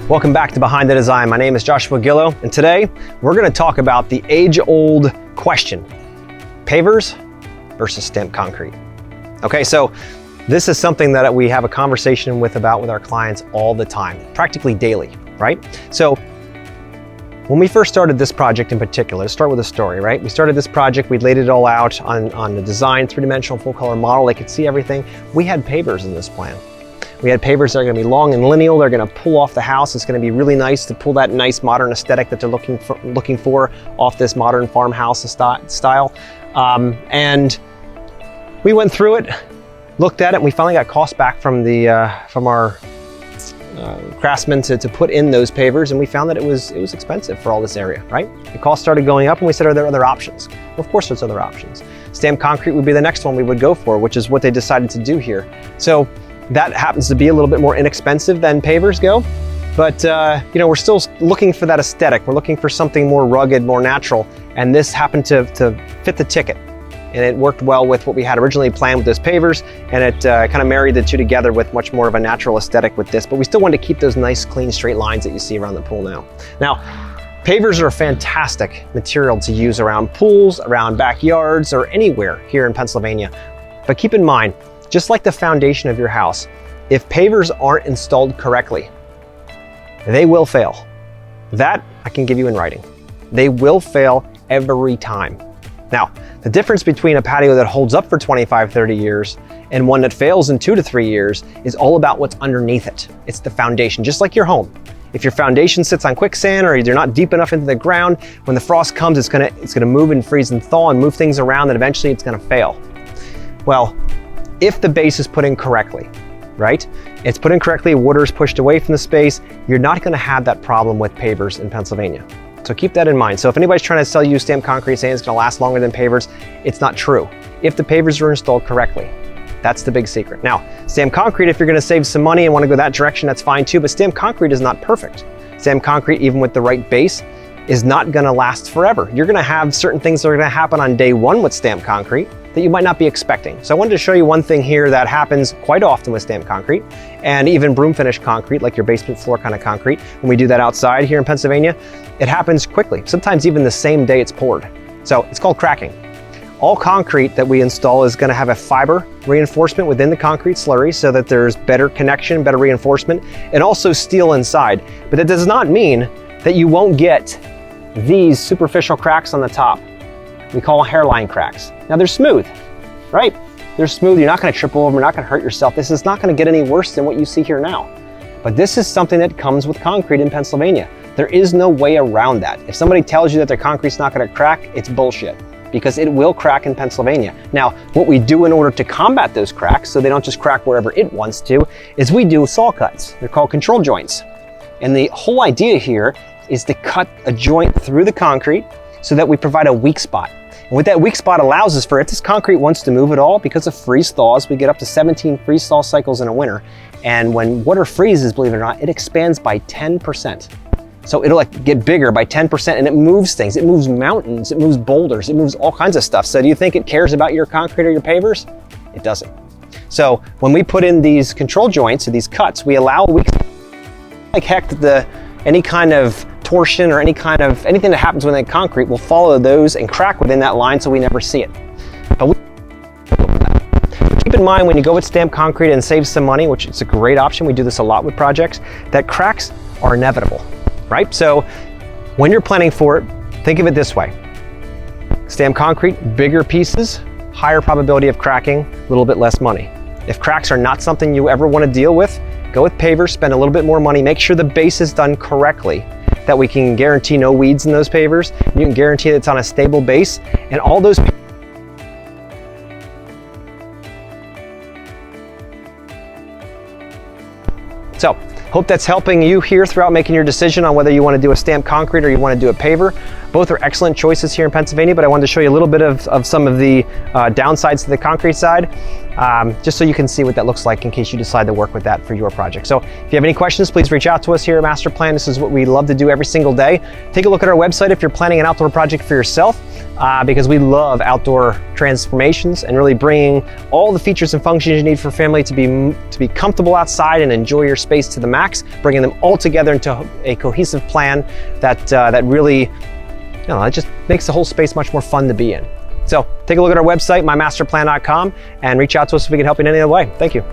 Welcome back to Behind the Design. My name is Joshua Gillow, and today we're going to talk about the age-old question, pavers versus stamped concrete. Okay, so this is something that we have a conversation with our clients all the time, practically daily, right? So when we first started this project in particular, let's start with a story, right? We started this project, we laid it all out on the design, three-dimensional full color model. They could see everything. We had pavers in this plan. We had pavers that are going to be long and lineal. They're going to pull off the house. It's going to be really nice to pull that nice modern aesthetic that they're looking for off this modern farmhouse style. And we went through it, looked at it, and we finally got cost back from our craftsmen to put in those pavers, and we found that it was expensive for all this area, right? The cost started going up, and we said, are there other options? Well, of course there's other options. Stamped concrete would be the next one we would go for, which is what they decided to do here. So that happens to be a little bit more inexpensive than pavers go, but we're still looking for that aesthetic. We're looking for something more rugged, more natural, and this happened to fit the ticket. And it worked well with what we had originally planned with those pavers, and it kind of married the two together with much more of a natural aesthetic with this, but we still wanted to keep those nice, clean, straight lines that you see around the pool now. Now, pavers are a fantastic material to use around pools, around backyards, or anywhere here in Pennsylvania. But keep in mind, just like the foundation of your house, if pavers aren't installed correctly, they will fail. That I can give you in writing. They will fail every time. Now, the difference between a patio that holds up for 25, 30 years and one that fails in 2 to 3 years is all about what's underneath it. It's the foundation, just like your home. If your foundation sits on quicksand or you're not deep enough into the ground, when the frost comes, it's gonna move and freeze and thaw and move things around, and eventually it's gonna fail. Well, if the base is put in correctly, right? It's put in correctly, water is pushed away from the space, you're not gonna have that problem with pavers in Pennsylvania. So keep that in mind. So if anybody's trying to sell you stamped concrete saying it's gonna last longer than pavers, it's not true. If the pavers are installed correctly, that's the big secret. Now, stamped concrete, if you're gonna save some money and wanna go that direction, that's fine too, but stamped concrete is not perfect. Stamped concrete, even with the right base, is not gonna last forever. You're gonna have certain things that are gonna happen on day one with stamped concrete that you might not be expecting. So I wanted to show you one thing here that happens quite often with stamped concrete, and even broom finish concrete, like your basement floor kind of concrete. When we do that outside here in Pennsylvania, it happens quickly, sometimes even the same day it's poured. So it's called cracking. All concrete that we install is gonna have a fiber reinforcement within the concrete slurry so that there's better connection, better reinforcement, and also steel inside. But that does not mean that you won't get these superficial cracks on the top. We call them hairline cracks. Now they're smooth, right? They're smooth, you're not gonna trip over them, you're not gonna hurt yourself. This is not gonna get any worse than what you see here now. But this is something that comes with concrete in Pennsylvania. There is no way around that. If somebody tells you that their concrete's not gonna crack, it's bullshit, because it will crack in Pennsylvania. Now, what we do in order to combat those cracks, so they don't just crack wherever it wants to, is we do saw cuts. They're called control joints. And the whole idea here is to cut a joint through the concrete so that we provide a weak spot. And what that weak spot allows is for if this concrete wants to move at all, because of freeze thaws, we get up to 17 freeze thaw cycles in a winter. And when water freezes, believe it or not, it expands by 10%. So it'll get bigger by 10%, and it moves things. It moves mountains, it moves boulders, it moves all kinds of stuff. So do you think it cares about your concrete or your pavers? It doesn't. So when we put in these control joints or these cuts, we allow a weak spot. Like heck, any kind of torsion or anything that happens within concrete will follow those and crack within that line, so we never see it. But keep in mind when you go with stamped concrete and save some money, which is a great option, we do this a lot with projects, that cracks are inevitable, right? So when you're planning for it, think of it this way. Stamped concrete, bigger pieces, higher probability of cracking, a little bit less money. If cracks are not something you ever want to deal with, go with pavers, spend a little bit more money, make sure the base is done correctly, that we can guarantee no weeds in those pavers. You can guarantee that it's on a stable base, and all those. So, hope that's helping you here throughout making your decision on whether you want to do a stamped concrete or you want to do a paver. Both are excellent choices here in Pennsylvania, but I wanted to show you a little bit of some of the downsides to the concrete side. just so you can see what that looks like in case you decide to work with that for your project. So if you have any questions, please reach out to us here at MasterPLAN. This is what we love to do every single day. Take a look at our website if you're planning an outdoor project for yourself, because we love outdoor transformations and really bringing all the features and functions you need for family to be comfortable outside and enjoy your space to the max, bringing them all together into a cohesive plan that really, it just makes the whole space much more fun to be in. So take a look at our website, mymasterplan.com, and reach out to us if we can help you in any other way. Thank you.